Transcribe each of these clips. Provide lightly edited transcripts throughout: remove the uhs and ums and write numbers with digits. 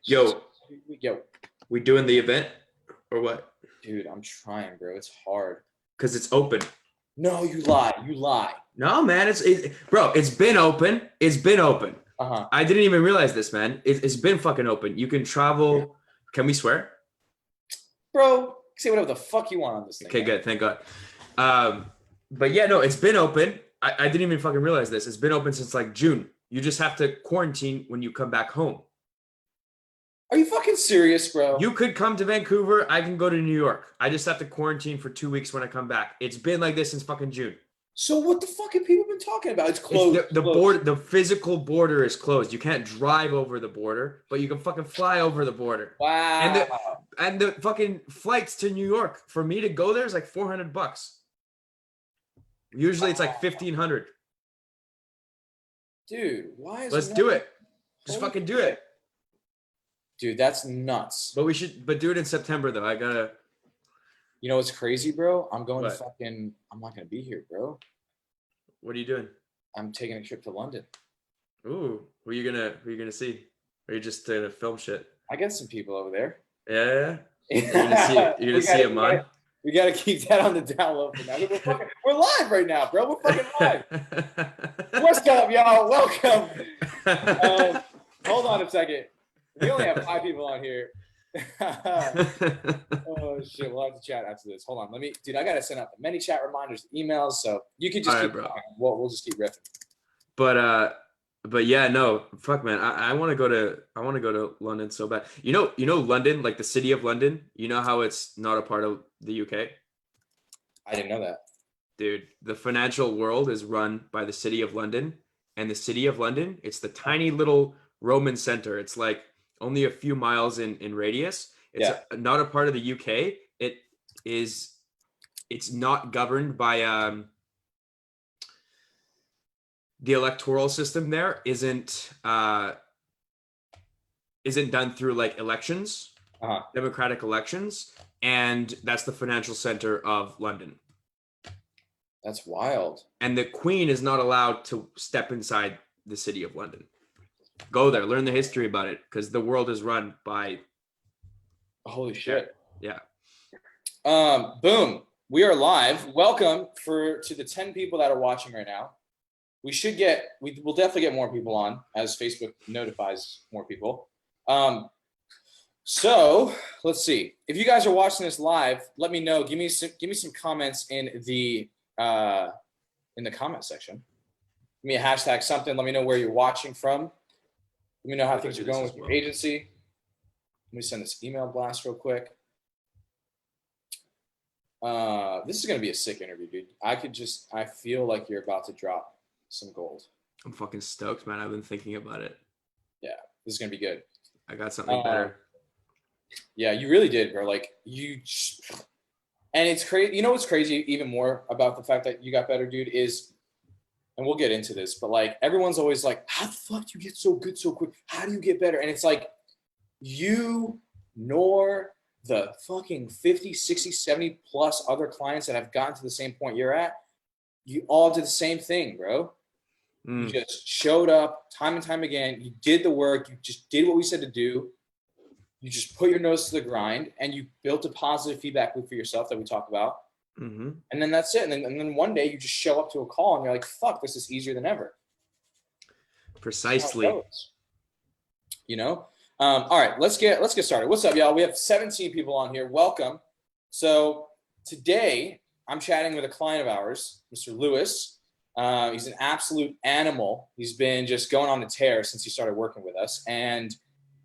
Yo, Yo, we doing the event or what? dude, I'm trying, bro. It's hard. Because it's open. No, you lie. You lie. No, man, bro, it's been open. It's been open. Uh-huh. I didn't even realize this, man. It's been fucking open. You can travel. Can we swear? Bro, say whatever the fuck you want on this thing. Okay, man. good. Thank God. But yeah, no, it's been open. I didn't even fucking realize this. It's been open since like June. You just have to quarantine when you come back home. Are you fucking serious, bro? You could come to Vancouver. I can go to New York. I just have to quarantine for 2 weeks when I come back. It's been like this since fucking June. So what the fuck have people been talking about? It's closed. The border, the physical border is closed. You can't drive over the border, but you can fucking fly over the border. Wow. And the fucking flights to New York for me to go there is like $400. Usually it's like 1,500. Dude, why is Let's do it. Just fucking do it. Dude, that's nuts. But do it in September though. I gotta. You know what's crazy, bro? I'm going What? to fucking. I'm not gonna be here, bro. What are you doing? I'm taking a trip to London. Ooh, who are you gonna see? Or are you just gonna film shit? I got some people over there. Yeah. You're gonna see him, man. We gotta keep that on the down low for now. We're live right now, bro. We're fucking live. What's up, y'all? Welcome. Hold on a second. We only have 5 people on here. Oh shit, we'll have to chat after this. Hold on, dude, I gotta send out the many chat reminders, emails, so you can just keep bro. We'll just keep riffing. But yeah, no, fuck, man. I want to go to London so bad. You know London, like the city of London. You know how it's not a part of the UK? I didn't know that. Dude, the financial world is run by the city of London, and the city of London, it's the tiny little Roman center. It's like only a few miles in radius. It's not a part of the UK. It's not governed by the electoral system there isn't done through like elections, democratic elections, and that's the financial center of London. That's wild. And the Queen is not allowed to step inside the city of London. Go there, learn the history about it, because the world is run by. Holy shit! Yeah. Boom. We are live. Welcome to the 10 people that are watching right now. We will definitely get more people on as Facebook notifies more people. So let's see. If you guys are watching this live, let me know. Give me some comments in the comment section. Give me a hashtag something. Let me know where you're watching from. Let me know how things are going with your agency. Let me send this email blast real quick. This is gonna be a sick interview, dude. I feel like you're about to drop some gold. I'm fucking stoked, man. I've been thinking about it. Yeah, this is gonna be good. I got something better. Yeah, you really did, bro. Like and it's crazy. You know what's crazy even more about the fact that you got better, dude, is, and we'll get into this, but like everyone's always like, how the fuck do you get so good so quick? How do you get better? And it's like you nor the fucking 50, 60, 70 plus other clients that have gotten to the same point you're at, you all did the same thing, bro. You just showed up time and time again. You did the work. You just did what we said to do. You just put your nose to the grind, and you built a positive feedback loop for yourself that we talked about. Mm-hmm. And then that's it. And then one day you just show up to a call and you're like, fuck, this is easier than ever. Precisely. You know? All right, let's get started. What's up, y'all? We have 17 people on here. Welcome. So today I'm chatting with a client of ours, Mr. Lewis. He's an absolute animal. He's been just going on the tear since he started working with us. And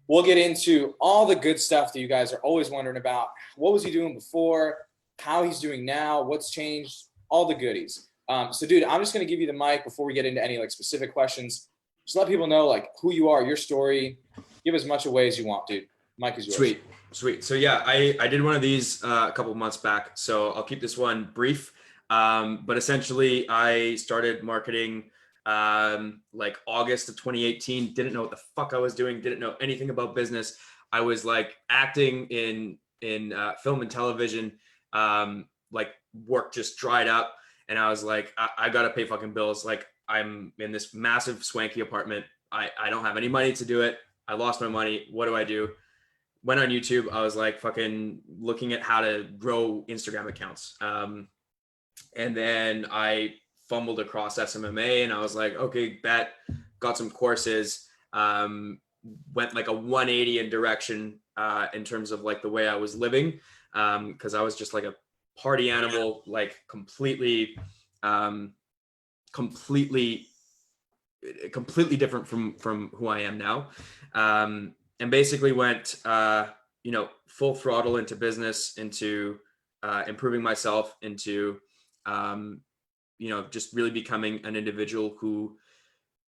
we'll get into all the good stuff that you guys are always wondering about. What was he doing before? How he's doing now? What's changed? All the goodies. So, dude, I'm just going to give you the mic before we get into any like specific questions. Just let people know like who you are, your story. Give as much away as you want, dude. Mic is yours. Sweet. So yeah, I did one of these a couple of months back. So I'll keep this one brief. But essentially, I started marketing like August of 2018. Didn't know what the fuck I was doing. Didn't know anything about business. I was like acting in film and television. Like work just dried up, and I was like, I gotta pay fucking bills. Like I'm in this massive swanky apartment. I don't have any money to do it. I lost my money. What do I do? Went on YouTube. I was like fucking looking at how to grow Instagram accounts. And then I fumbled across SMMA and I was like, okay, bet, got some courses, went like a 180 in direction in terms of like the way I was living. Cause I was just like a party animal, like completely different from who I am now. And basically went, full throttle into business, into improving myself, into, just really becoming an individual who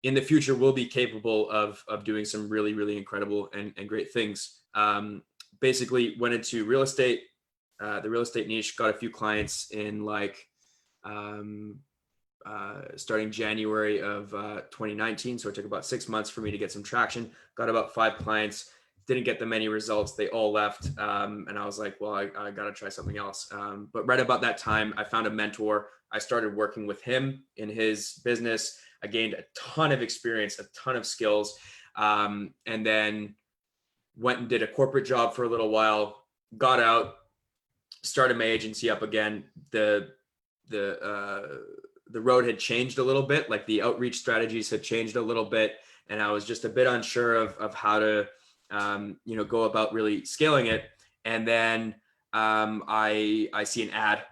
in the future will be capable of doing some really, really incredible and great things. Basically went into real estate, the real estate niche, got a few clients in like, starting January of 2019. So it took about 6 months for me to get some traction. Got about 5 clients, didn't get them any results. They all left. And I was like, well, I got to try something else. But right about that time, I found a mentor. I started working with him in his business. I gained a ton of experience, a ton of skills. And then went and did a corporate job for a little while, got out, started my agency up again. The road had changed a little bit, like the outreach strategies had changed a little bit. And I was just a bit unsure of how to, go about really scaling it. And then I see an ad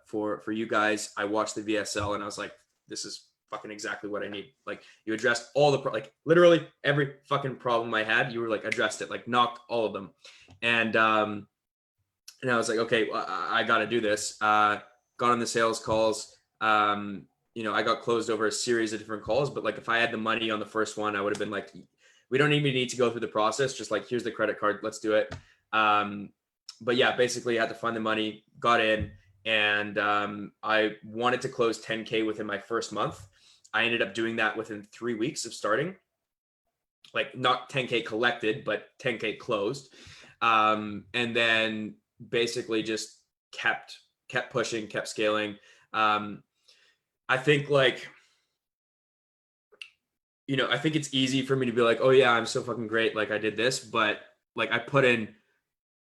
for you guys. I watched the VSL and I was like, this is fucking exactly what I need. Like you addressed all the, like literally every fucking problem I had, you were like addressed it, like knocked all of them. And I was like, okay, well, I got to do this. Got on the sales calls. I got closed over a series of different calls, but like if I had the money on the first one, I would have been like, we don't even need to go through the process. Just like, here's the credit card, let's do it. But yeah, basically I had to find the money, got in, and I wanted to close 10K within my first month. I ended up doing that within 3 weeks of starting, like not 10K collected, but 10K closed. And then basically just kept pushing, kept scaling. I think like, I think it's easy for me to be like, oh yeah, I'm so fucking great. Like I did this, but like I put in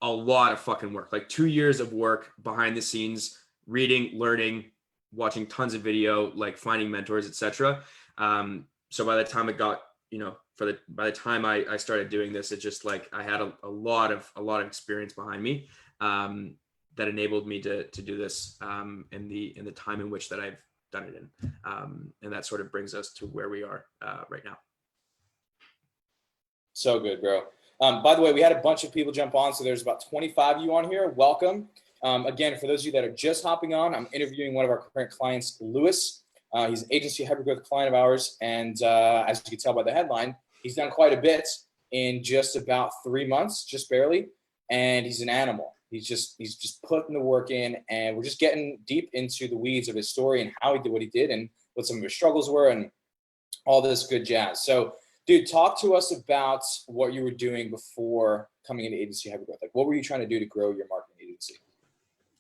a lot of fucking work, like 2 years of work behind the scenes, reading, learning, watching tons of video, like finding mentors, etc. So by the time it got, by the time I started doing this, it just like I had a lot of experience behind me that enabled me to do this in the time in which that I've done it in, and that sort of brings us to where we are right now. So good, bro. By the way, we had a bunch of people jump on, so there's about 25 of you on here. Welcome. Again, for those of you that are just hopping on, I'm interviewing one of our current clients, Lewis. He's an agency hypergrowth client of ours, and as you can tell by the headline, he's done quite a bit in just about 3 months, just barely, and he's an animal. He's just putting the work in, and we're just getting deep into the weeds of his story and how he did what he did and what some of his struggles were and all this good jazz. So, dude, talk to us about what you were doing before coming into agency hypergrowth. Like, what were you trying to do to grow your marketing agency?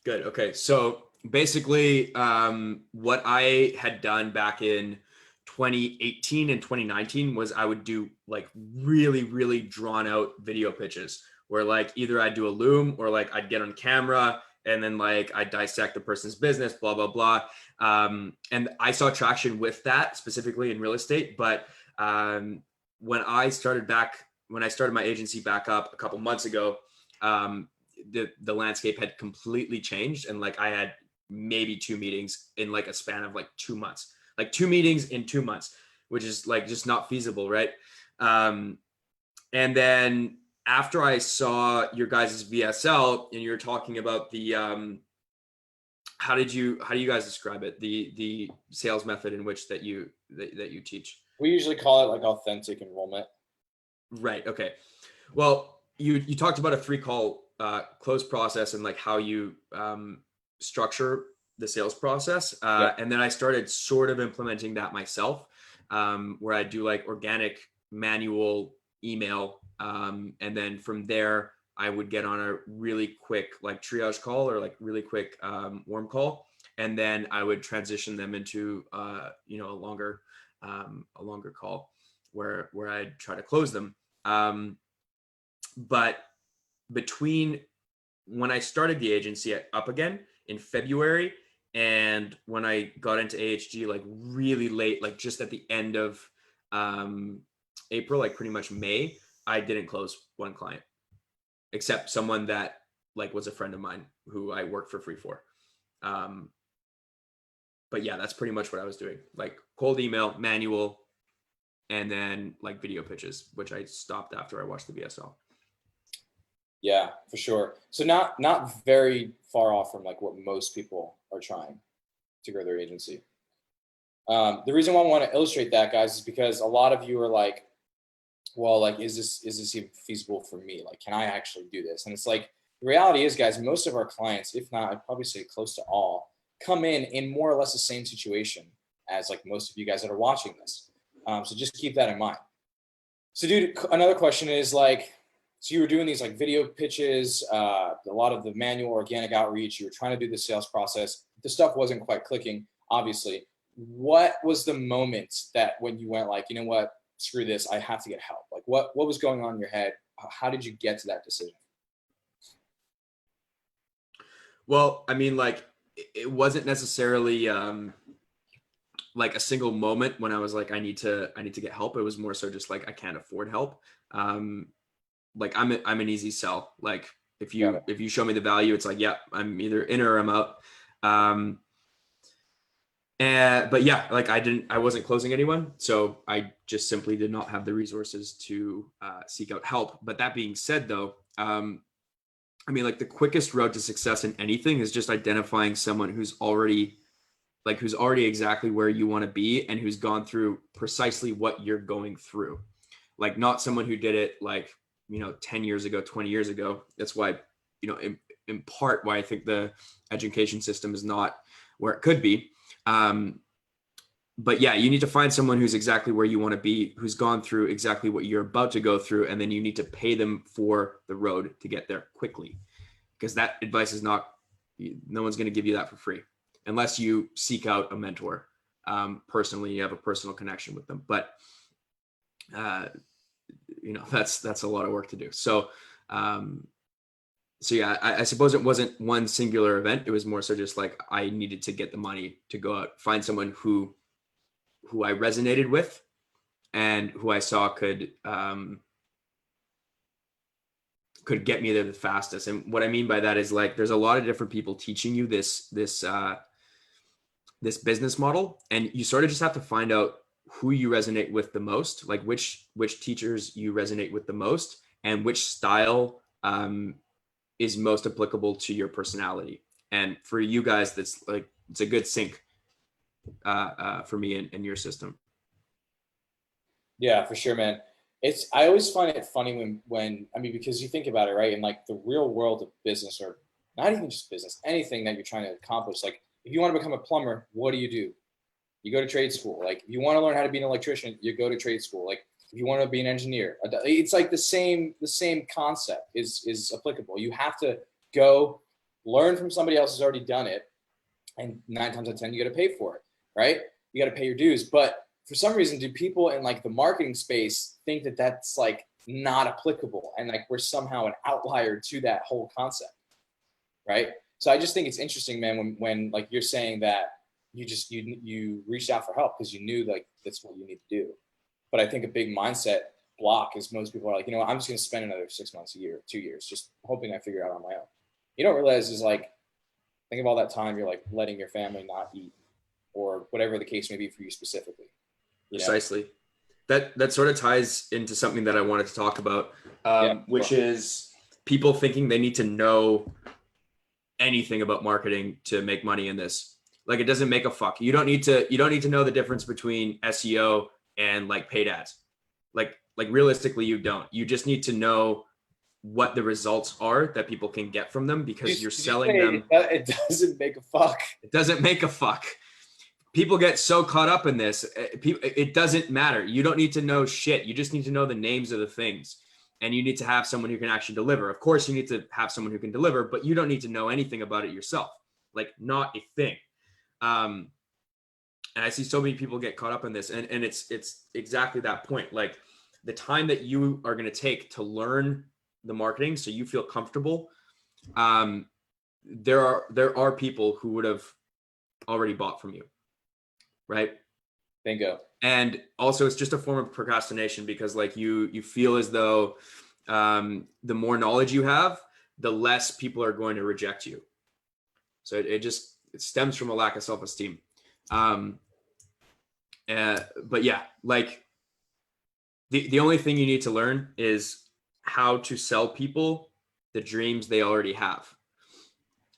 Good. Okay. So basically, what I had done back in 2018 and 2019 was I would do like really, really drawn out video pitches where like either I'd do a Loom or like I'd get on camera and then like I'd dissect the person's business, blah, blah, blah. And I saw traction with that specifically in real estate. But when I started my agency back up a couple months ago, the landscape had completely changed. And like I had maybe 2 meetings in like a span of like 2 months, like 2 meetings in 2 months, which is like just not feasible. Right. And then after I saw your guys' VSL and you're talking about the, how do you guys describe it? The sales method in which that you teach? We usually call it like authentic enrollment. Right. Okay. Well, you talked about a 3-call close process and like how you structure the sales process. And then I started sort of implementing that myself, where I do like organic manual email. And then from there, I would get on a really quick like triage call or like really quick warm call. And then I would transition them into, a longer call. where I'd try to close them. But between when I started the agency up again in February and when I got into AHG like really late, like just at the end of April, like pretty much May, I didn't close one client except someone that like was a friend of mine who I worked for free for. But yeah, that's pretty much what I was doing. Like cold email, manual, and then like video pitches, which I stopped after I watched the VSL. Yeah, for sure. So not very far off from like what most people are trying to grow their agency. The reason why I want to illustrate that, guys, is because a lot of you are like, well, like, is this even feasible for me? Like, can I actually do this? And it's like, the reality is, guys, most of our clients, if not, I'd probably say close to all, come in more or less the same situation as like most of you guys that are watching this. So just keep that in mind. So dude, another question is like, so you were doing these like video pitches, a lot of the manual organic outreach, you were trying to do the sales process. The stuff wasn't quite clicking, obviously. What was the moment that when you went like, you know what, screw this, I have to get help? Like what was going on in your head? How did you get to that decision? Well, I mean, like it wasn't necessarily like a single moment when I was like, I need to get help. It was more so just like, I can't afford help. Like I'm an easy sell. Like if you show me the value, it's like, yeah, I'm either in or I'm out. But yeah, like I wasn't closing anyone. So I just simply did not have the resources to seek out help. But that being said though, I mean, like the quickest road to success in anything is just identifying someone who's already exactly where you want to be and who's gone through precisely what you're going through. Like not someone who did it like, 10 years ago, 20 years ago. That's why, in part why I think the education system is not where it could be. But yeah, you need to find someone who's exactly where you want to be, who's gone through exactly what you're about to go through. And then you need to pay them for the road to get there quickly, because that advice is no one's going to give you that for free unless you seek out a mentor. Personally, you have a personal connection with them, but that's a lot of work to do. So yeah, I suppose it wasn't one singular event. It was more so just like I needed to get the money to go out, find someone who I resonated with and who I saw could get me there the fastest. And what I mean by that is like, there's a lot of different people teaching you this business model, and you sort of just have to find out who you resonate with the most, like which teachers you resonate with the most and which style is most applicable to your personality. And for you guys, that's like, it's a good sync for me and your system. Yeah, for sure, man. I always find it funny when I mean, because you think about it, right? In like the real world of business, or not even just business, anything that you're trying to accomplish. Like if you want to become a plumber, what do? You go to trade school. Like if you want to learn how to be an electrician, you go to trade school. Like if you want to be an engineer, it's like the same concept is applicable. You have to go learn from somebody else who's already done it, and 9 times out of 10 you got to pay for it, right? You got to pay your dues. But for some reason, do people in like the marketing space think that that's like not applicable, and like we're somehow an outlier to that whole concept, right? So I just think it's interesting, man, when like you're saying that you reached out for help because you knew like that's what you need to do. But I think a big mindset block is most people are like, I'm just going to spend another 6 months, a year, 2 years, just hoping I figure it out on my own. You don't realize is like, think of all that time you're like letting your family not eat, or whatever the case may be for you specifically. Precisely. That sort of ties into something that I wanted to talk about, which is people thinking they need to know anything about marketing to make money in this. Like it doesn't make a fuck. You don't need to know the difference between SEO and like paid ads. Like realistically, you don't. You just need to know what the results are that people can get from them, because you're selling them. It doesn't make a fuck. It doesn't make a fuck. People get so caught up in this. It doesn't matter. You don't need to know shit. You just need to know the names of the things. And you need to have someone who can actually deliver. Of course, you need to have someone who can deliver, but you don't need to know anything about it yourself. Like not a thing. And I see so many people get caught up in this, and it's exactly that point. Like the time that you are going to take to learn the marketing so you feel comfortable, there are people who would have already bought from you, right? Bingo. And also it's just a form of procrastination, because like you feel as though the more knowledge you have, the less people are going to reject you. So it stems from a lack of self-esteem. But yeah, like the only thing you need to learn is how to sell people the dreams they already have.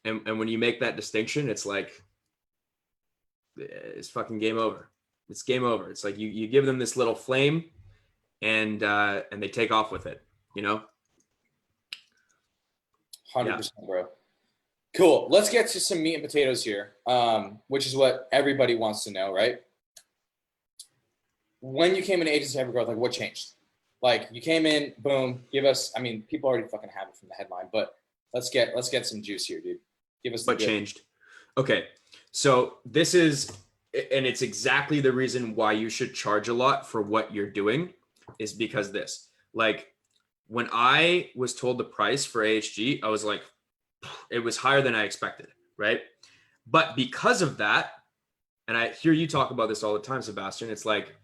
And when you make that distinction, it's like, it's fucking game over. It's game over. It's like you give them this little flame, and they take off with it, you know? 100%, bro. Cool. Let's get to some meat and potatoes here, which is what everybody wants to know, right? When you came into agency hypergrowth, like what changed? Like you came in, boom, give us, I mean, people already fucking have it from the headline, but let's get some juice here, dude. Give us what changed. Okay. So this is, and it's exactly the reason why you should charge a lot for what you're doing, is because this, like when I was told the price for AHG, I was like, it was higher than I expected, right? But because of that, and I hear you talk about this all the time, Sebastian, it's like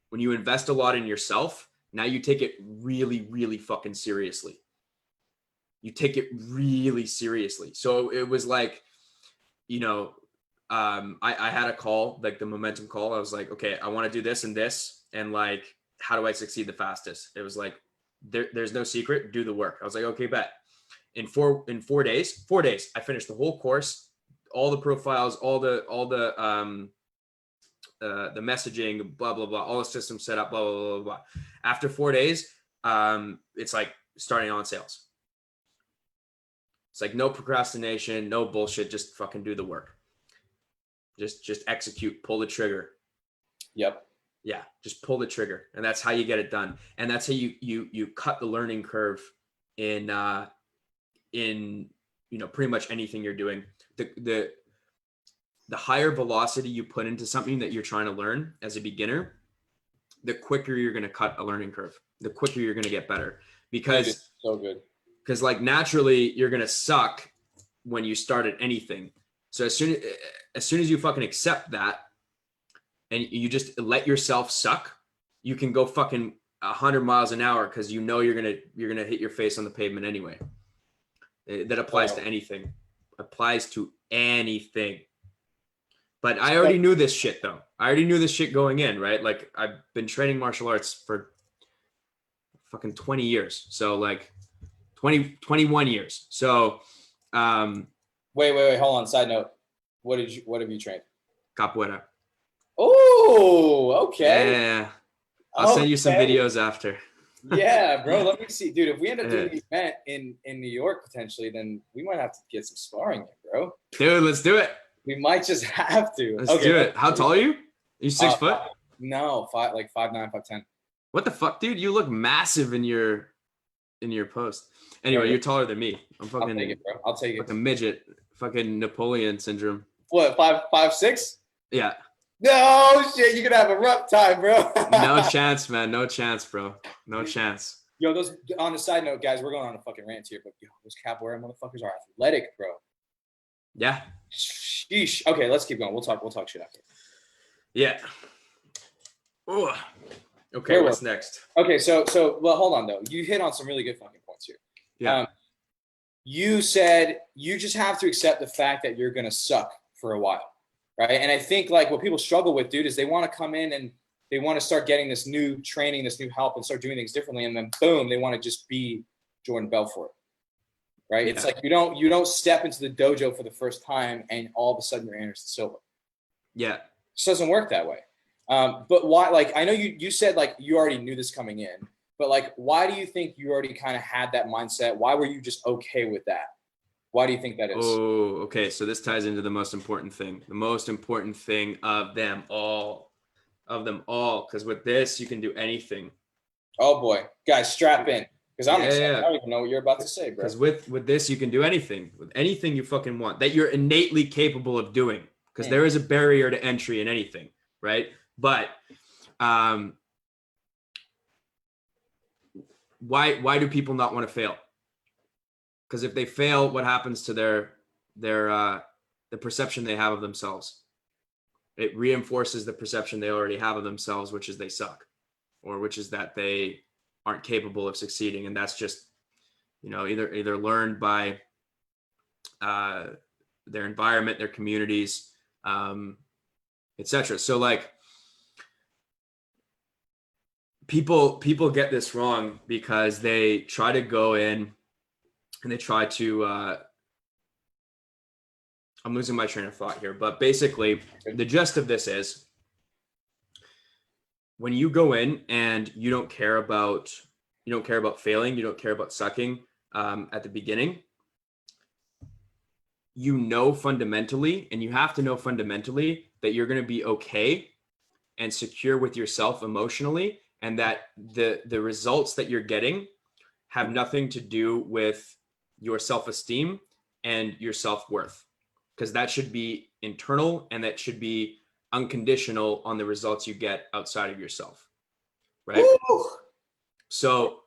when you invest a lot in yourself, now you take it really, really fucking seriously. You take it really seriously. So it was like, you know, I had a call, like the momentum call. I was like, okay, I want to do this and this. And like, how do I succeed the fastest? It was like, there's no secret, do the work. I was like, okay, bet. In 4 days, I finished the whole course, all the profiles, all the messaging, blah, blah, blah, all the systems set up, blah, blah, blah, blah. After 4 days, it's like starting on sales. It's like no procrastination, no bullshit, just fucking do the work. Just execute, pull the trigger. Yep. Yeah, just pull the trigger. And that's how you get it done. And that's how you cut the learning curve in you know, pretty much anything you're doing. The higher velocity you put into something that you're trying to learn as a beginner, the quicker you're going to cut a learning curve, the quicker you're going to get better. Because so good. Because like naturally you're going to suck when you start at anything. So as soon as you fucking accept that and you just let yourself suck, you can go fucking 100 miles an hour, because you know you're gonna hit your face on the pavement anyway. That applies to anything. Applies to anything. But I already knew this shit though. I already knew this shit going in, right? Like I've been training martial arts for fucking 20 years. So like 21 years. So wait, hold on. Side note. What have you trained? Capoeira. Oh, okay. Yeah. I'll send you some videos after. Yeah, bro. Let me see. Dude, if we end up doing an event in New York potentially, then we might have to get some sparring in, bro. Dude, let's do it. We might just have to. Let's do it. How tall are you? Are you 6 foot? No, 5'9", 5'10". What the fuck, dude? You look massive in your post. Anyway, you're taller than me. I'm fucking. I'll take it, bro. I'll take it. Fucking midget. Fucking Napoleon syndrome. What? 5'6"? Yeah. No shit. You're gonna have a rough time, bro. No chance, man. No chance, bro. No chance. Yo, those on a side note, guys, we're going on a fucking rant here, but yo, those capoeira motherfuckers are athletic, bro. Yeah. Sheesh. Okay, let's keep going. We'll talk shit after. Yeah. Ooh. Okay, what's next? Okay, so well, hold on though. You hit on some really good fucking points here. Yeah. You said you just have to accept the fact that you're gonna suck for a while, right? And I think like what people struggle with, dude, is they want to come in and they want to start getting this new training, this new help, and start doing things differently, and then boom, they want to just be Jordan Belfort, right? Yeah. It's like you don't step into the dojo for the first time and all of a sudden you're Anderson Silva. Yeah, it just doesn't work that way. But why? Like I know you said like you already knew this coming in, but like why do you think you already kind of had that mindset? Why were you just okay with that? Why do you think that is? Oh, okay. So this ties into the most important thing. The most important thing of them all. Because with this, you can do anything. Oh boy, guys, strap in. Because I'm excited. I don't even know what you're about to say, bro. Because with this, you can do anything. With anything you fucking want. That you're innately capable of doing. because there is a barrier to entry in anything, right? But why do people not want to fail? Because if they fail, what happens to the perception they have of themselves? It reinforces the perception they already have of themselves, which is they suck, or which is that they aren't capable of succeeding. And that's just, either learned by their environment, their communities, etc. So like people get this wrong because they try to go in and they try to I'm losing my train of thought here, but basically the gist of this is when you go in and you don't care about failing, you don't care about sucking at the beginning, fundamentally, and you have to know fundamentally that you're going to be okay and secure with yourself emotionally, and that the results that you're getting have nothing to do with your self-esteem and your self-worth, because that should be internal and that should be unconditional on the results you get outside of yourself, right? Woo! So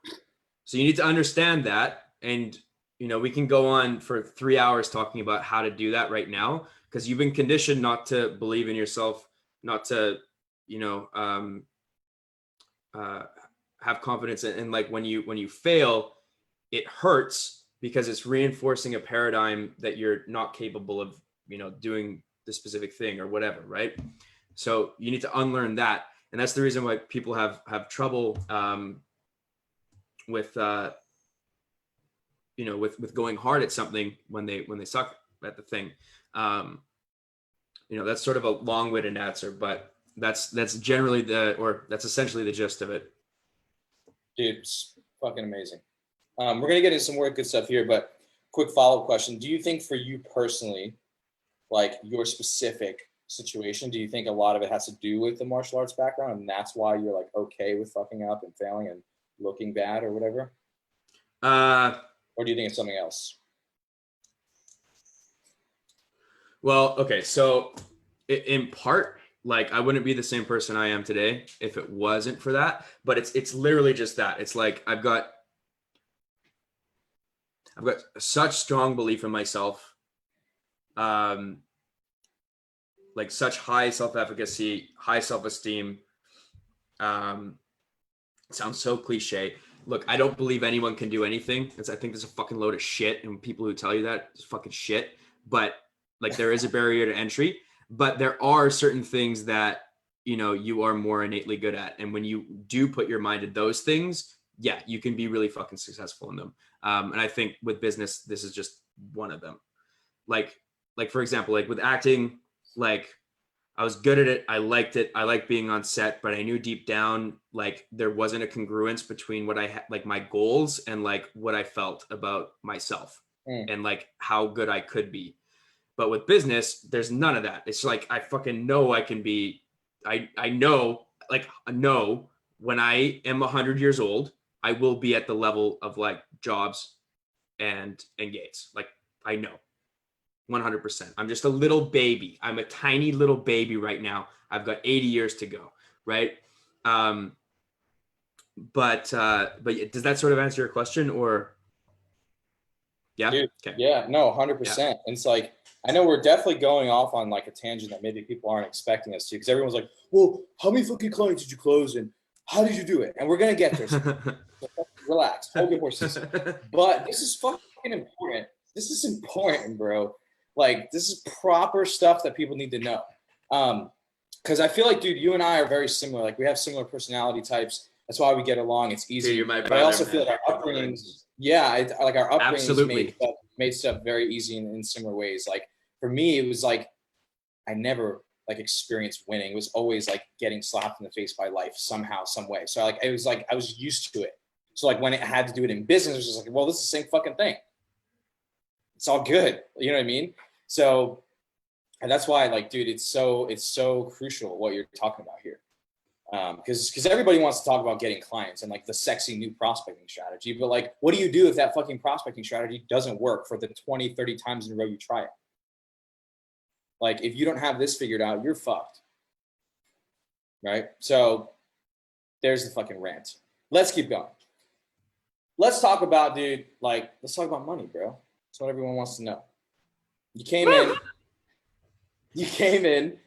you need to understand that, and we can go on for 3 hours talking about how to do that right now, because you've been conditioned not to believe in yourself, not to have confidence, and like when you fail, it hurts because it's reinforcing a paradigm that you're not capable of doing the specific thing or whatever, right? So you need to unlearn that, and that's the reason why people have trouble with with going hard at something when they suck at the thing. That's sort of a long-winded answer, but that's generally that's essentially the gist of it. Dude, it's fucking amazing. We're gonna get into some more good stuff here, but quick follow-up question: do you think for you personally, like your specific situation, do you think a lot of it has to do with the martial arts background, and that's why you're like okay with fucking up and failing and looking bad or whatever? Or do you think it's something else? Well, okay, so in part, like I wouldn't be the same person I am today if it wasn't for that, but it's literally just that. It's like I've got such strong belief in myself, like such high self-efficacy, high self-esteem. It sounds so cliche. Look, I don't believe anyone can do anything. I think there's a fucking load of shit, and people who tell you that is fucking shit. But like there is a barrier to entry, but there are certain things that you are more innately good at, and when you do put your mind to those things, yeah, you can be really fucking successful in them. And I think with business, this is just one of them. Like for example, like with acting, like I was good at it. I liked it. I liked being on set, but I knew deep down, like there wasn't a congruence between what I had, like my goals, and like what I felt about myself and like how good I could be. But with business, there's none of that. It's like, I fucking know I can be, I know when I am 100 years old, I will be at the level of like Jobs and Gates. Like I know. 100%. I'm just a little baby. I'm a tiny little baby right now. I've got 80 years to go, right? But does that sort of answer your question, or? Yeah. Dude, okay. Yeah. No, 100%. Yeah. And it's like I know we're definitely going off on like a tangent that maybe people aren't expecting us to, because everyone's like, "Well, how many fucking clients did you close, and how did you do it?" And we're gonna get there. So relax, hold your horses. But this is fucking important. This is important, bro. Like this is proper stuff that people need to know. Because I feel like, dude, you and I are very similar. Like we have similar personality types. That's why we get along. It's easy. Dude, you're my brother, but I also man. feel like our upbringings, like our upbringings Absolutely. made stuff very easy in similar ways. Like for me, it was like I never like experienced winning. It was always like getting slapped in the face by life somehow, some way. So like it was like I was used to it. So like when it had to do it in business, it was just like, well, this is the same fucking thing. It's all good. You know what I mean? So, and that's why, like, dude, it's so crucial what you're talking about here. Because everybody wants to talk about getting clients and like the sexy new prospecting strategy, but like, what do you do if that fucking prospecting strategy doesn't work for the 20, 30 times in a row you try it? Like if you don't have this figured out, you're fucked. Right? So there's the fucking rant. Let's keep going. Let's talk about, dude, like, let's talk about money, bro. That's what everyone wants to know. You came in.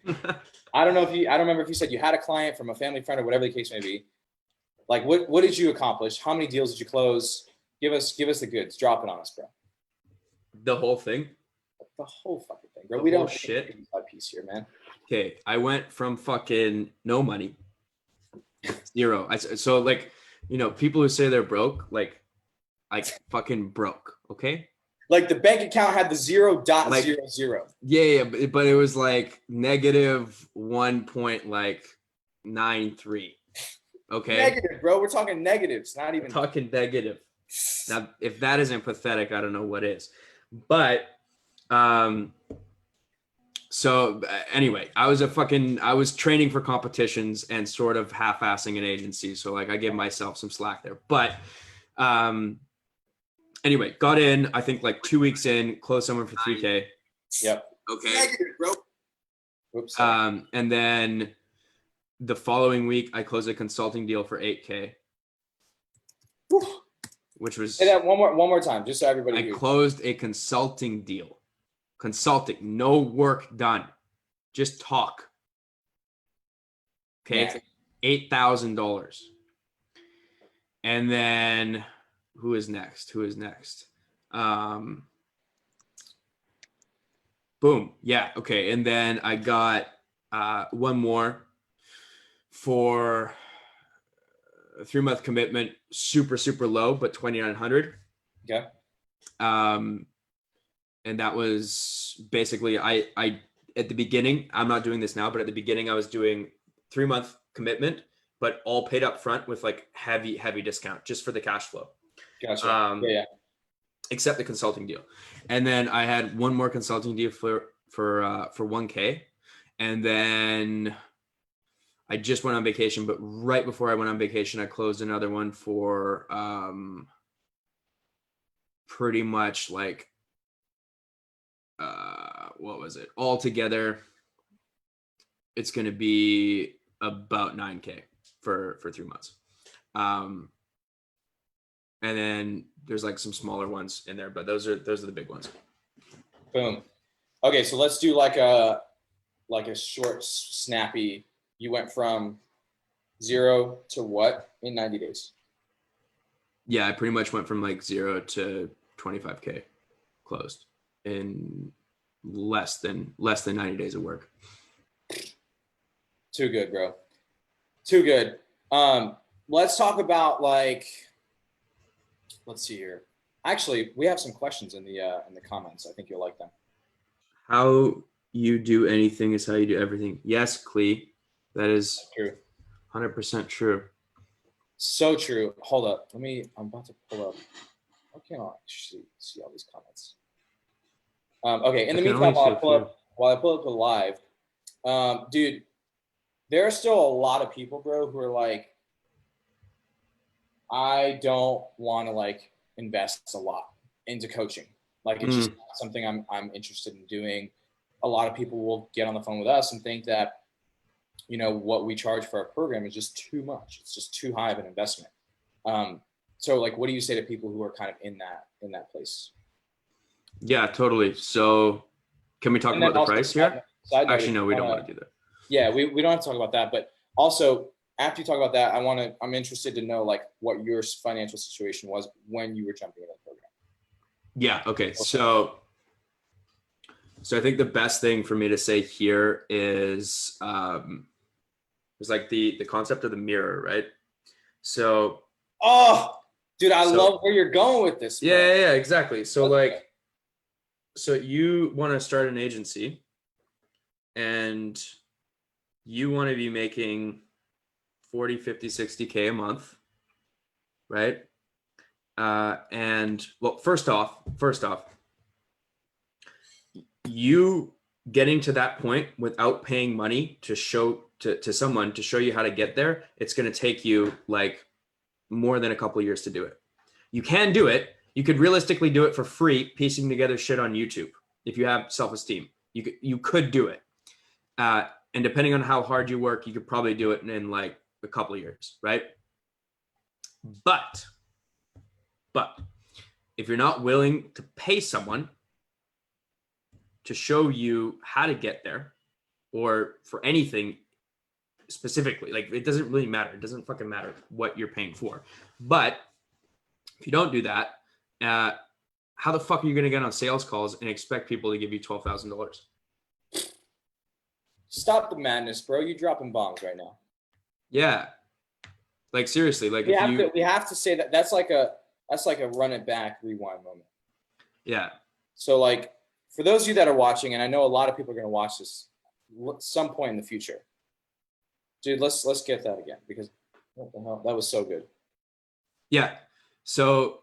I don't remember if you said you had a client from a family friend or whatever the case may be. Like, what did you accomplish? How many deals did you close? Give us the goods. Drop it on us, bro. The whole thing? The whole fucking thing, bro. The We whole don't shit piece here, man. Okay, I went from fucking no money, zero. So like, you know, people who say they're broke, like fucking broke. Okay. Like the bank account had the 0.00. Yeah, but it was like negative 1.93. Okay. Negative, bro. We're talking negatives, not even talking negative. Now, if that isn't pathetic, I don't know what is. But so anyway, I was training for competitions and sort of half-assing an agency. So like I give myself some slack there. But anyway, got in, I think like 2 weeks in, closed someone for 3K. Yep. Okay. Negative, bro. Oops. And then the following week, I closed a consulting deal for 8K. Which was. Say that one more time, just so everybody. I closed a consulting deal. Consulting, no work done, just talk. Okay, $8,000. And then who is next? Boom. Yeah. Okay. And then I got one more for a 3-month commitment, super low, but 2,900. Okay. And that was basically I at the beginning, I'm not doing this now, but at the beginning I was doing 3-month commitment, but all paid up front with like heavy discount just for the cash flow. Gotcha. Yeah. Except the consulting deal. And then I had one more consulting deal for 1K. And then I just went on vacation, but right before I went on vacation, I closed another one for pretty much like what was it? Altogether, it's going to be about 9K for 3 months. And then there's like some smaller ones in there, but those are the big ones. Boom. Okay, so let's do like a short, snappy. You went from 0 to what in 90 days? Yeah, I pretty much went from like 0 to 25K closed in less than 90 days of work. Too good, bro. Too good. Let's talk about like, let's see here. Actually, we have some questions in the comments. I think you'll like them. How you do anything is how you do everything. Yes, Clee, that is true. 100% true. So true. Hold up. I'm about to pull up. Why can't I actually see all these comments? Okay. In the meantime, while I pull up the live, dude, there are still a lot of people, bro, who are like, I don't want to like invest a lot into coaching. Like it's just not something I'm interested in doing. A lot of people will get on the phone with us and think that, you know, what we charge for our program is just too much. It's just too high of an investment. So like, what do you say to people who are kind of in that place? Yeah, totally. So can we talk about the price here? Actually, no, we don't want to do that. Yeah, we don't have to talk about that. But also, after you talk about that, I'm interested to know like what your financial situation was when you were jumping into the program. Yeah. Okay. So I think the best thing for me to say here is like the concept of the mirror, right? So. Oh, dude, I love where you're going with this. Bro. Yeah, exactly. So like, so you want to start an agency and you want to be making 40, 50, 60K a month, right? And well, first off, you getting to that point without paying money to show to someone to show you how to get there, it's going to take you like more than a couple of years to do it. You can do it. You could realistically do it for free, piecing together shit on YouTube if you have self-esteem. You could do it. And depending on how hard you work, you could probably do it in like a couple of years, right? But if you're not willing to pay someone to show you how to get there, or for anything specifically, like it doesn't really matter. It doesn't fucking matter what you're paying for. But if you don't do that, how the fuck are you going to get on sales calls and expect people to give you $12,000? Stop the madness, bro. You're dropping bombs right now. Yeah. Like seriously, like we have to say that's like a run it back, rewind moment. Yeah. So like for those of you that are watching, and I know a lot of people are going to watch this at some point in the future, dude, let's get that again, because what the hell? That was so good. Yeah. So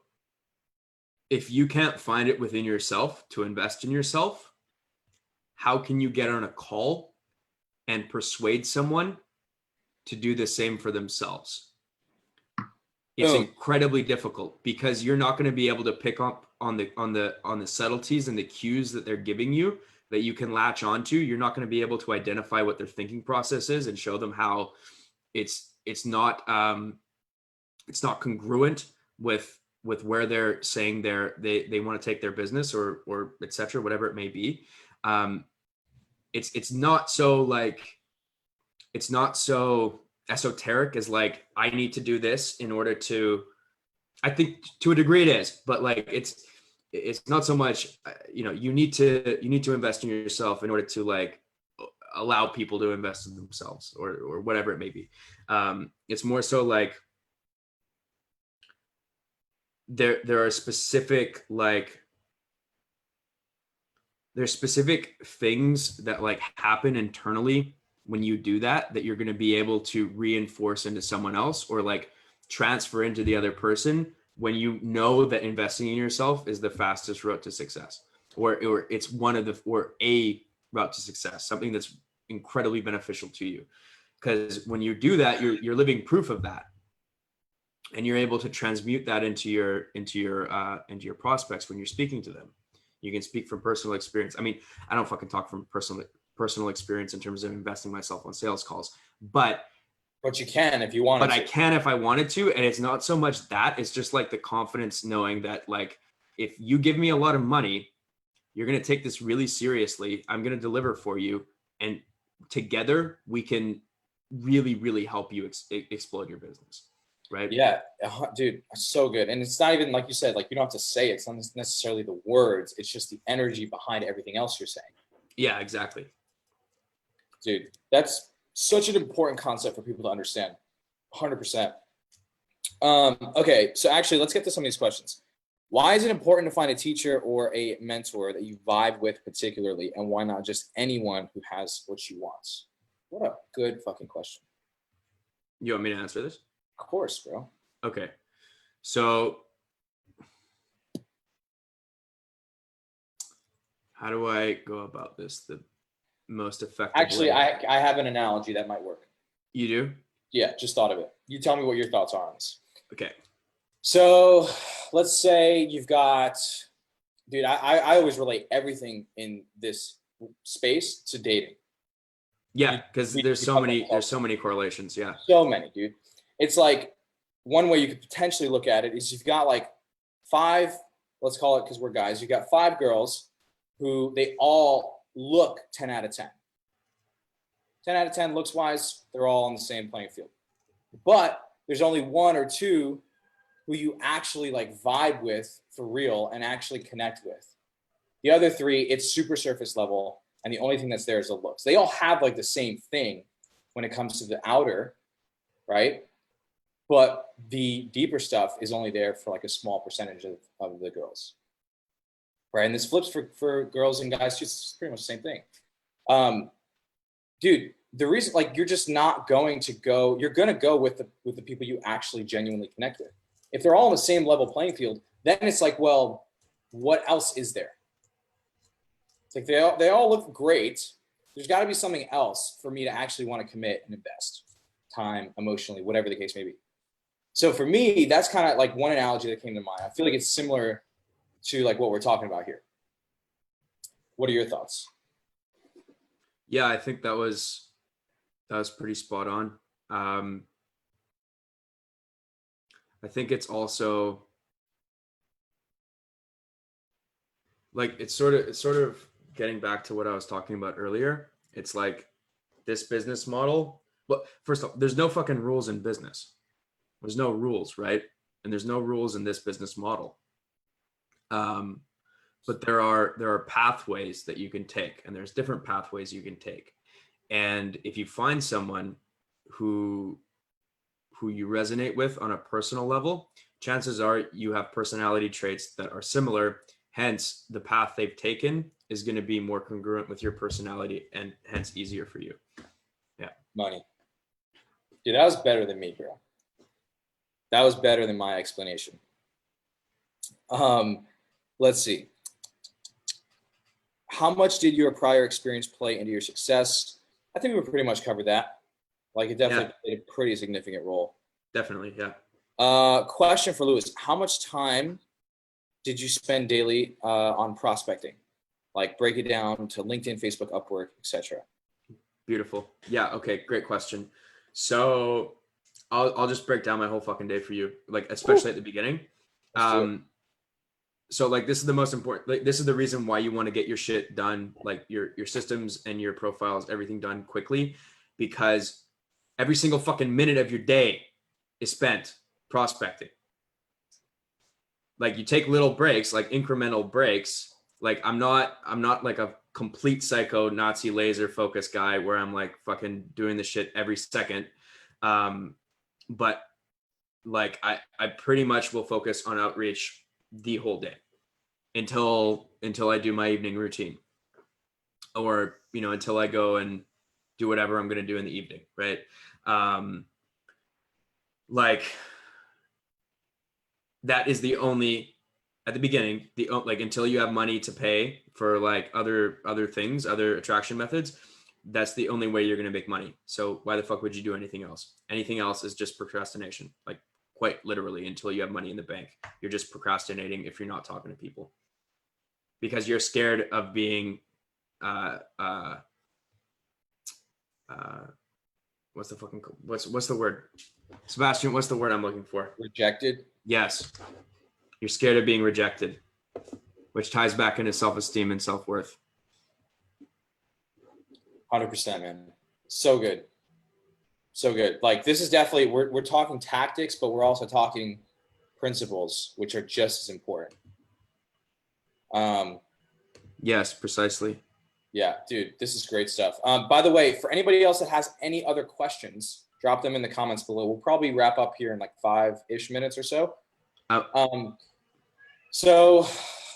if you can't find it within yourself to invest in yourself, how can you get on a call and persuade someone to do the same for themselves? It's incredibly difficult, because you're not going to be able to pick up on the subtleties and the cues that they're giving you that you can latch onto. You're not going to be able to identify what their thinking process is and show them how it's not congruent with where they're saying they want to take their business, or et cetera, whatever it may be. It's not so esoteric as like, I need to do this in order to, I think to a degree it is, but like it's not so much, you need to invest in yourself in order to like allow people to invest in themselves, or whatever it may be. It's more so like there are specific things that like happen internally when you do that you're going to be able to reinforce into someone else, or like transfer into the other person, when you know that investing in yourself is the fastest route to success, or it's a route to success, something that's incredibly beneficial to you. Because when you do that, you're living proof of that, and you're able to transmute that into your prospects when you're speaking to them. You can speak from personal experience. I mean, I don't fucking talk from personal experience in terms of investing myself on sales calls, but you can if you want. But I can if I wanted to, and it's not so much that, it's just like the confidence knowing that like, if you give me a lot of money, you're going to take this really seriously. I'm going to deliver for you, and together we can really, really help you explode your business. Right? Yeah, dude, so good. And it's not even like you said, like you don't have to say it. It's not necessarily the words. It's just the energy behind everything else you're saying. Yeah, exactly. Dude, that's such an important concept for people to understand. 100%. Okay, so actually, let's get to some of these questions. Why is it important to find a teacher or a mentor that you vibe with particularly, and why not just anyone who has what you want? What a good fucking question. You want me to answer this? Of course, bro. Okay. So how do I go about this the most effective Actually, way? I have an analogy that might work. You do? Yeah, just thought of it. You tell me what your thoughts are on this. Okay. So let's say you've got, dude, I always relate everything in this space to dating. Yeah, because there's so many correlations. Yeah. So many, dude. It's like, one way you could potentially look at it is you've got like 5, let's call it, because we're guys, you've got 5 girls who they all look 10 out of 10. 10 out of 10 looks wise, they're all on the same playing field. But there's only 1 or 2 who you actually like vibe with for real and actually connect with. The other 3, it's super surface level, and the only thing that's there is the looks. They all have like the same thing when it comes to the outer, right? But the deeper stuff is only there for like a small percentage of the girls, right? And this flips for girls and guys, just pretty much the same thing. Dude, the reason, like, you're just not going to go, you're going to go with the people you actually genuinely connect with. If they're all on the same level playing field, then it's like, well, what else is there? It's like they all look great. There's got to be something else for me to actually want to commit and invest time, emotionally, whatever the case may be. So for me, that's kind of like one analogy that came to mind. I feel like it's similar to like what we're talking about here. What are your thoughts? Yeah, I think that was pretty spot on. I think it's also like it's sort of getting back to what I was talking about earlier. It's like this business model. Well, first of all, there's no fucking rules in business. There's no rules, right? And there's no rules in this business model. But there are pathways that you can take, and there's different pathways you can take. And if you find someone who you resonate with on a personal level, chances are you have personality traits that are similar. Hence, the path they've taken is going to be more congruent with your personality and hence easier for you. Yeah. Money. Dude, that was better than me, bro. That was better than my explanation. Let's see. How much did your prior experience play into your success? I think we pretty much covered that. Like, it definitely played a pretty significant role. Definitely, yeah. Question for Lewis. How much time did you spend daily on prospecting? Like, break it down to LinkedIn, Facebook, Upwork, etc. Beautiful. Yeah, okay, great question. So I'll just break down my whole fucking day for you, like especially at the beginning. So like this is the most important, like this is the reason why you want to get your shit done, like your systems and your profiles, everything done quickly, because every single fucking minute of your day is spent prospecting. Like you take little breaks, like incremental breaks. Like I'm not like a complete psycho Nazi laser focus guy where I'm like fucking doing the shit every second. But like I pretty much will focus on outreach the whole day until I do my evening routine, or until I go and do whatever I'm going to do in the evening, right? Like that is the only, at the beginning, like until you have money to pay for like other things, other attraction methods, that's the only way you're going to make money. So why the fuck would you do anything else? Anything else is just procrastination. Like quite literally, until you have money in the bank, you're just procrastinating if you're not talking to people because you're scared of being what's the word, Sebastian, what's the word I'm looking for? Rejected. Yes, you're scared of being rejected, which ties back into self-esteem and self-worth. 100%, man. So good. So good. Like this is definitely, we're talking tactics, but we're also talking principles, which are just as important. Yes, precisely. Yeah, dude, this is great stuff. By the way, for anybody else that has any other questions, drop them in the comments below. We'll probably wrap up here in like 5-ish minutes or so. So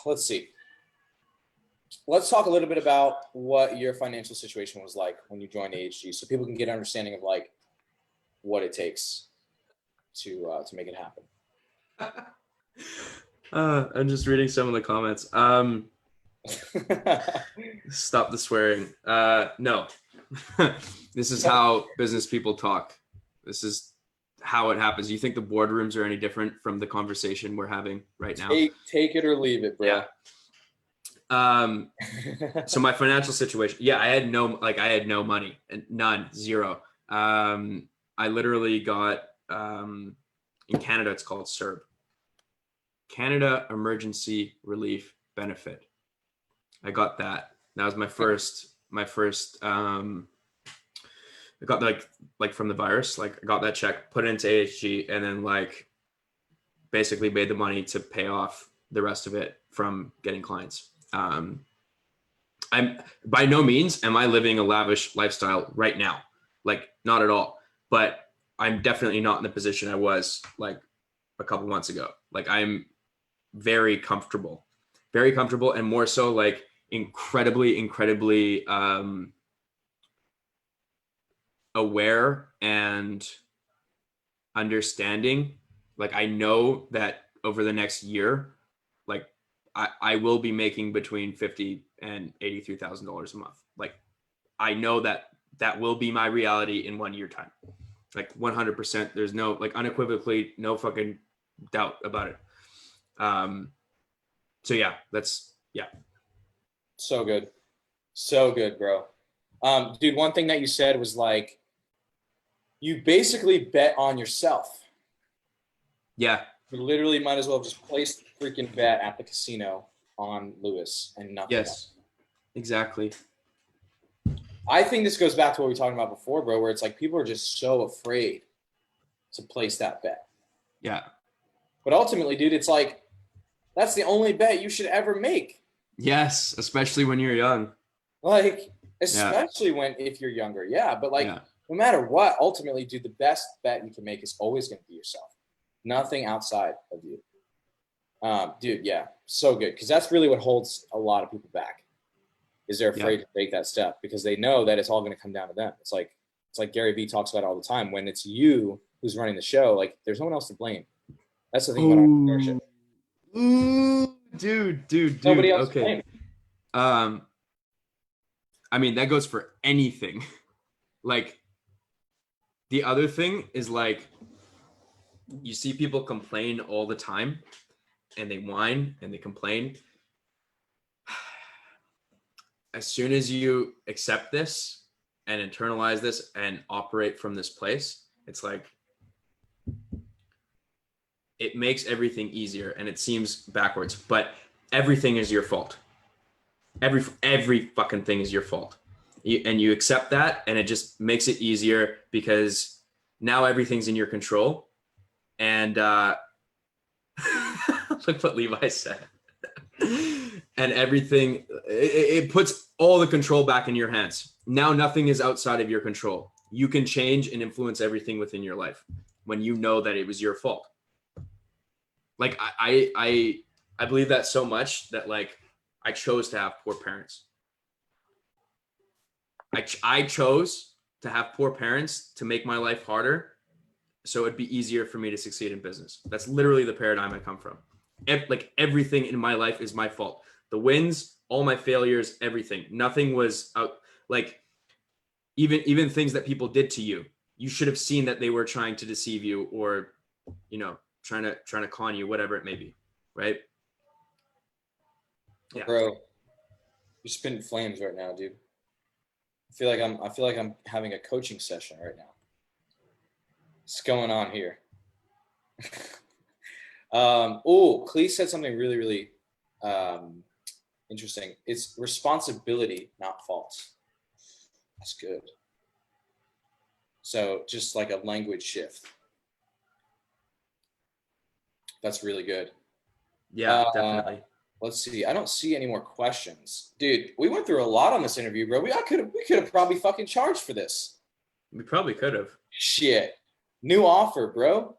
let's see. Let's talk a little bit about what your financial situation was like when you joined AHG, so people can get an understanding of like what it takes to make it happen. I'm just reading some of the comments. Stop the swearing. No. This is how business people talk. This is how it happens. You think the boardrooms are any different from the conversation we're having right now? Take it or leave it, bro. Yeah. So my financial situation, yeah, I had no money, and none, zero. I literally got, in Canada, it's called CERB, Canada Emergency Relief Benefit. I got that. That was my first, I got like from the virus, like I got that check, put it into AHG, and then like basically made the money to pay off the rest of it from getting clients. I'm by no means am I living a lavish lifestyle right now, like not at all, but I'm definitely not in the position I was like a couple months ago. Like I'm very comfortable, and more so like incredibly aware and understanding. Like I know that over the next year, like I will be making between $50,000 and $83,000 a month. Like I know that will be my reality in 1 year time. Like 100%. There's no, like, unequivocally, no fucking doubt about it. So yeah, that's, yeah. So good, bro. Dude, one thing that you said was like, you basically bet on yourself. Yeah. You literally might as well have just placed the freaking bet at the casino on Lewis and nothing else. Yes. Exactly. I think this goes back to what we were talking about before, bro, where it's like people are just so afraid to place that bet. Yeah. But ultimately, dude, it's like that's the only bet you should ever make. Yes, especially when you're young. Like, especially if you're younger. Yeah, but like no matter what, ultimately, dude, the best bet you can make is always going to be yourself. Nothing outside of you. Dude, yeah, so good. Because that's really what holds a lot of people back. Is they're afraid to take that step because they know that it's all going to come down to them. It's like Gary Vee talks about all the time. When it's you who's running the show, like there's no one else to blame. That's the thing about entrepreneurship. Ooh, dude. Nobody else to Okay. blame. I mean, that goes for anything. Like, the other thing is like, you see people complain all the time and they whine and they complain. As soon as you accept this and internalize this and operate from this place, it's like, it makes everything easier and it seems backwards, but everything is your fault. Every fucking thing is your fault. And you accept that and it just makes it easier because now everything's in your control. And look what Levi said. And everything, it puts all the control back in your hands. Now nothing is outside of your control. You can change and influence everything within your life when you know that it was your fault. Like I believe that so much that like I chose to have poor parents. I chose to have poor parents to make my life harder so it'd be easier for me to succeed in business. That's literally the paradigm I come from. Like everything in my life is my fault. The wins, all my failures, everything. Nothing was out. Like even things that people did to you, you should have seen that they were trying to deceive you or, you know, trying to con you, whatever it may be, right? Yeah. Bro, you're spitting flames right now, dude. I feel like I'm having a coaching session right now. What's going on here? Clee said something really, really interesting. It's responsibility, not fault. That's good. So just like a language shift. That's really good. Yeah, definitely. Let's see. I don't see any more questions. Dude, we went through a lot on this interview, bro. We could have probably fucking charged for this. We probably could have. Shit. New offer, bro.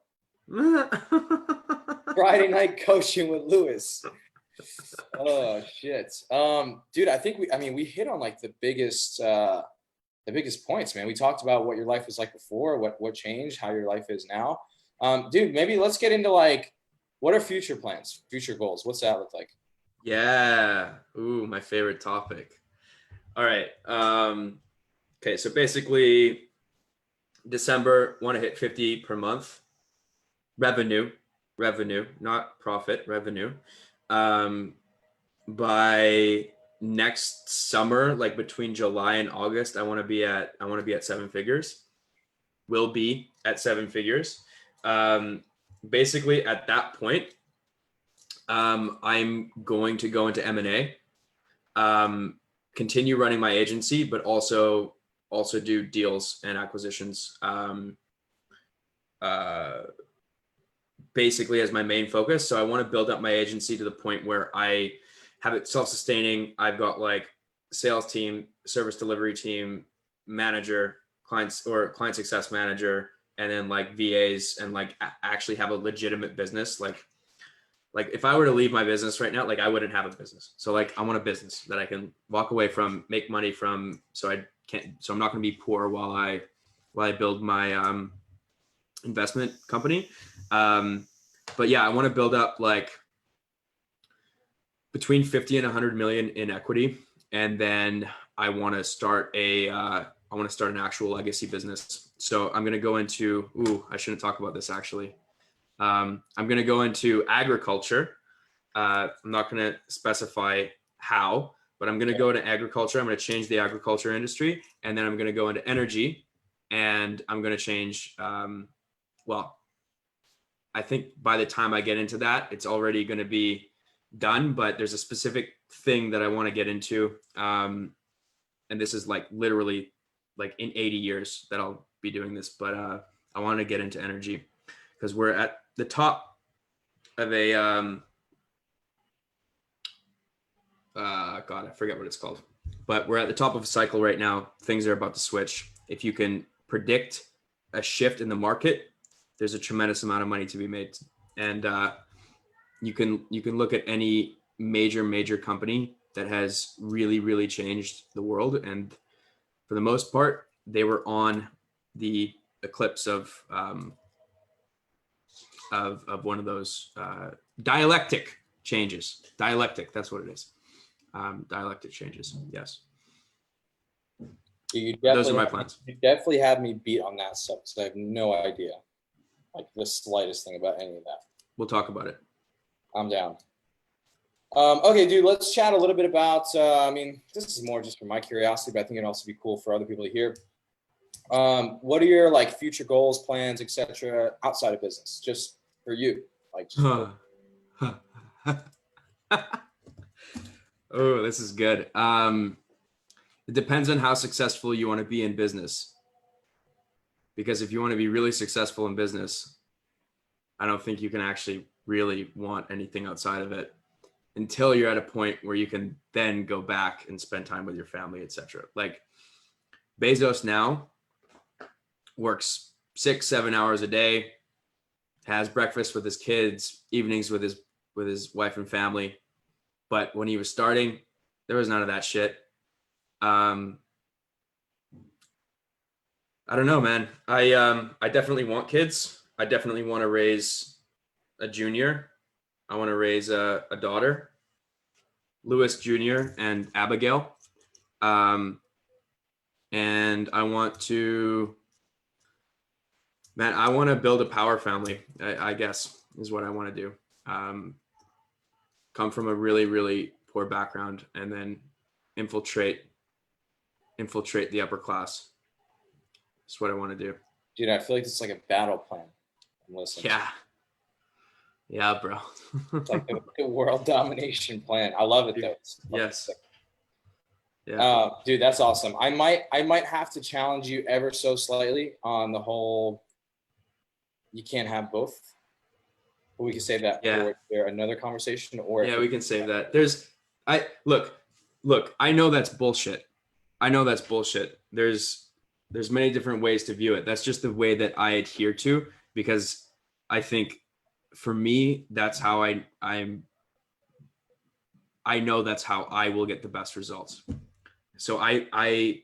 Friday night coaching with Lewis. Oh shit. Dude, I think we hit on like the biggest points, man. We talked about what your life was like before, what changed, how your life is now. Dude, maybe let's get into like, what are future plans, future goals? What's that look like? Yeah. Ooh, my favorite topic. All right. Okay. So basically December, want to hit 50 per month revenue, not profit, revenue. By next summer, like between July and August, I want to be at 7 figures. Will be at 7 figures. Basically at that point, I'm going to go into M&A, continue running my agency, but also do deals and acquisitions, basically as my main focus. So I want to build up my agency to the point where I have it self-sustaining. I've got like sales team, service delivery team, manager, client success manager, and then like VAs, and like actually have a legitimate business. Like if I were to leave my business right now, like I wouldn't have a business. So like I want a business that I can walk away from, make money from, so I'm not going to be poor while I build my investment company. But yeah, I want to build up like between 50 and 100 million in equity, and then I want to start an actual legacy business. So I'm going to go into I shouldn't talk about this actually. I'm going to go into agriculture. I'm not going to specify how, but I'm going to go into agriculture. I'm going to change the agriculture industry, and then I'm going to go into energy, and I'm going to change. Well, I think by the time I get into that, it's already going to be done, but there's a specific thing that I want to get into. And this is like literally like in 80 years that I'll be doing this, but I want to get into energy because we're at the top of a, God, I forget what it's called, but we're at the top of a cycle right now. Things are about to switch. If you can predict a shift in the market, there's a tremendous amount of money to be made. And you can look at any major company that has really changed the world, and for the most part they were on the eclipse of one of those dialectic changes. Dialectic, that's what it is. Dialectic changes. Yes. Those are my plans. You definitely have me beat on that stuff because I have no idea, like the slightest thing about any of that. We'll talk about it. I'm down. Okay, dude, let's chat a little bit about, I mean, this is more just for my curiosity, but I think it'd also be cool for other people to hear. What are your like future goals, plans, etc. outside of business, just for you? Like, Oh, this is good. It depends on how successful you want to be in business. Because if you want to be really successful in business, I don't think you can actually really want anything outside of it until you're at a point where you can then go back and spend time with your family, etc. Like Bezos now works 6-7 hours a day, has breakfast with his kids, evenings with his wife and family. But when he was starting, there was none of that shit. I don't know, man. I definitely want kids. I definitely want to raise a junior. I want to raise a daughter, Lewis Jr. and Abigail. And I want to, man, I want to build a power family, I guess is what I want to do. Come from a really poor background and then infiltrate the upper class. That's what I want to do. dude, I feel like it's like a battle plan. I'm listening. Yeah, bro. It's like the world domination plan. I love it, though. Yes. Yeah. Dude, that's awesome. I might have to challenge you ever so slightly on the whole. You can't have both. But we can save that for another conversation. Or yeah, we can save that. Look. I know that's bullshit. There's many different ways to view it. That's just the way that I adhere to, because I think for me, that's how I know that's how I will get the best results. So I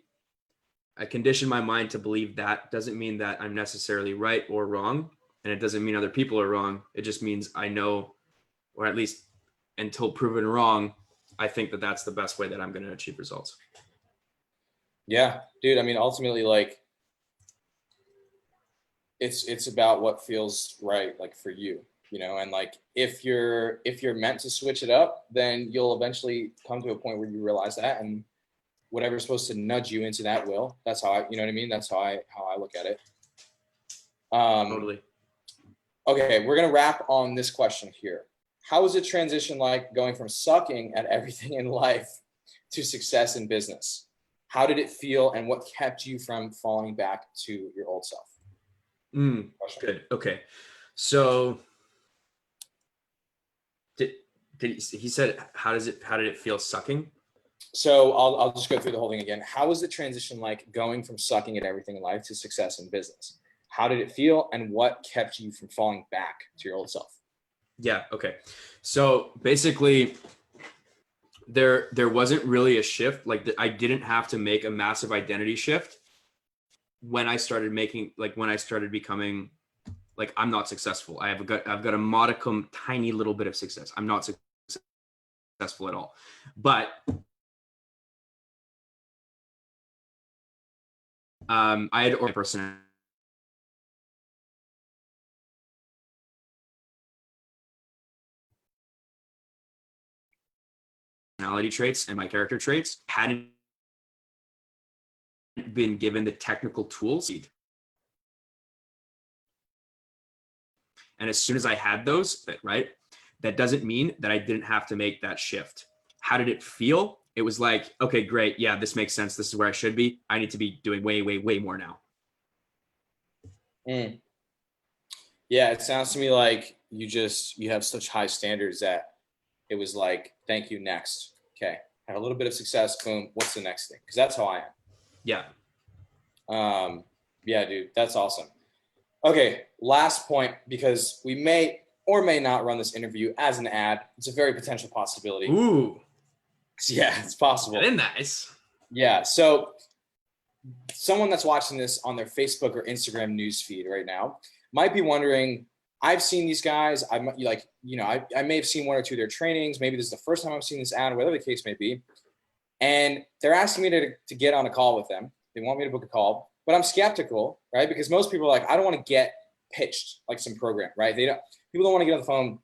condition my mind to believe that. Doesn't mean that I'm necessarily right or wrong, and it doesn't mean other people are wrong. It just means I know, or at least until proven wrong, I think that that's the best way that I'm going to achieve results. Yeah, dude. I mean, ultimately, like, it's about what feels right, like for you, and like if you're meant to switch it up, then you'll eventually come to a point where you realize that, and whatever's supposed to nudge you into that will. That's how you know what I mean? That's how I look at it. Totally. Okay, we're gonna wrap on this question here. How was the transition like going from sucking at everything in life to success in business? How did it feel, and what kept you from falling back to your old self? Good. Okay. So did he said, how did it feel sucking? So I'll just go through the whole thing again. How was the transition like going from sucking at everything in life to success in business? How did it feel, and what kept you from falling back to your old self? Yeah. Okay. So basically, there wasn't really a shift. Like I didn't have to make a massive identity shift when I started becoming like, I'm not successful. I've got a modicum, tiny little bit of success. I'm not successful at all. But I had a person. personality traits and my character traits hadn't been given the technical tools. And as soon as I had those, right, that doesn't mean that I didn't have to make that shift. How did it feel? It was like, okay, great. Yeah, this makes sense. This is where I should be. I need to be doing way, way, way more now. Yeah, it sounds to me like you have such high standards that it was like, thank you, next. Okay, have a little bit of success, boom, what's the next thing? Because that's how I am. Yeah. Yeah, dude, that's awesome. Okay, last point, because we may or may not run this interview as an ad. It's a very potential possibility. Ooh. Yeah, it's possible. That is nice. Yeah, so someone that's watching this on their Facebook or Instagram newsfeed right now might be wondering, I've seen these guys, I may have seen one or two of their trainings. Maybe this is the first time I've seen this ad, whatever the case may be. And they're asking me to get on a call with them. They want me to book a call, but I'm skeptical, right? Because most people are like, I don't want to get pitched like some program, right? People don't want to get on the phone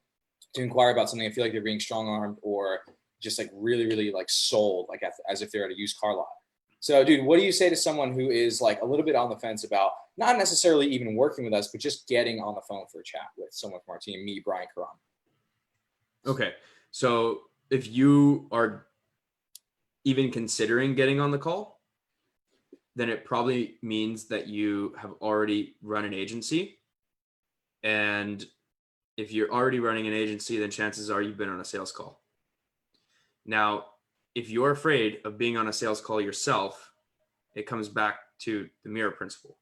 to inquire about something. I feel like they're being strong-armed or just like really, really like sold, like as if they're at a used car lot. So, dude, what do you say to someone who is like a little bit on the fence about not necessarily even working with us, but just getting on the phone for a chat with someone from our team, me, Brian Karan? Okay. So if you are even considering getting on the call, then it probably means that you have already run an agency. And if you're already running an agency, then chances are you've been on a sales call. Now, if you're afraid of being on a sales call yourself, it comes back to the mirror principle.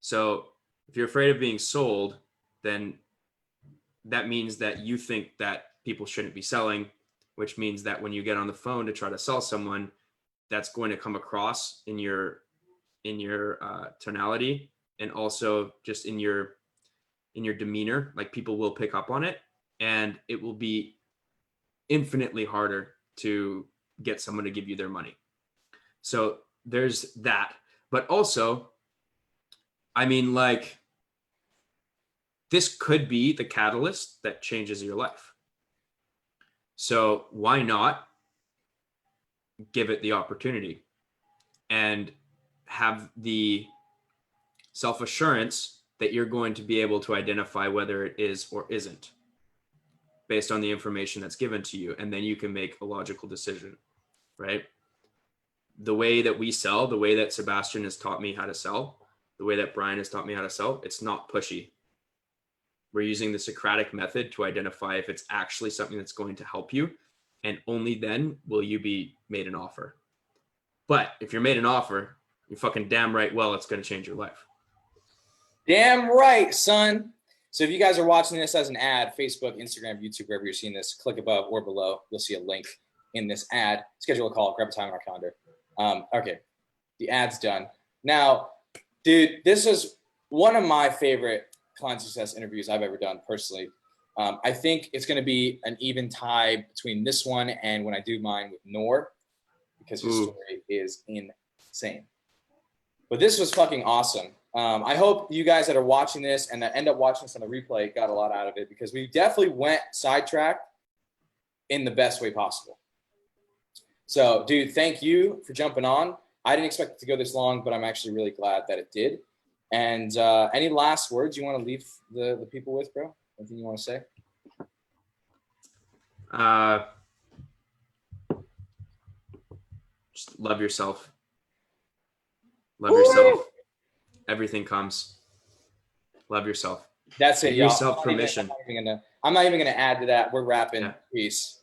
So if you're afraid of being sold, then that means that you think that people shouldn't be selling, which means that when you get on the phone to try to sell someone, that's going to come across in your tonality and also just in your demeanor. Like, people will pick up on it, and it will be infinitely harder to get someone to give you their money. So there's that. But also, I mean, like, this could be the catalyst that changes your life. So why not give it the opportunity and have the self-assurance that you're going to be able to identify whether it is or isn't based on the information that's given to you. And then you can make a logical decision, right? The way that we sell, the way that Sebastian has taught me how to sell, the way that Brian has taught me how to sell, it's not pushy. We're using the Socratic method to identify if it's actually something that's going to help you. And only then will you be made an offer. But if you're made an offer, you're fucking damn right well it's going to change your life. Damn right, son. So if you guys are watching this as an ad, Facebook, Instagram, YouTube, wherever you're seeing this, click above or below. You'll see a link in this ad. Schedule a call, grab a time on our calendar. Okay, the ad's done. Now, dude, this is one of my favorite client success interviews I've ever done personally. I think it's going to be an even tie between this one and when I do mine with Noor, because his story is insane. But this was fucking awesome. I hope you guys that are watching this and that end up watching this on the replay got a lot out of it, because we definitely went sidetracked in the best way possible. So, dude, thank you for jumping on. I didn't expect it to go this long, but I'm actually really glad that it did. And any last words you want to leave the people with, bro? Anything you want to say? Just love yourself. Love yourself. Everything comes. Love yourself. That's it, Give y'all. yourself permission. I'm not even gonna add to that. We're wrapping. Yeah. Peace.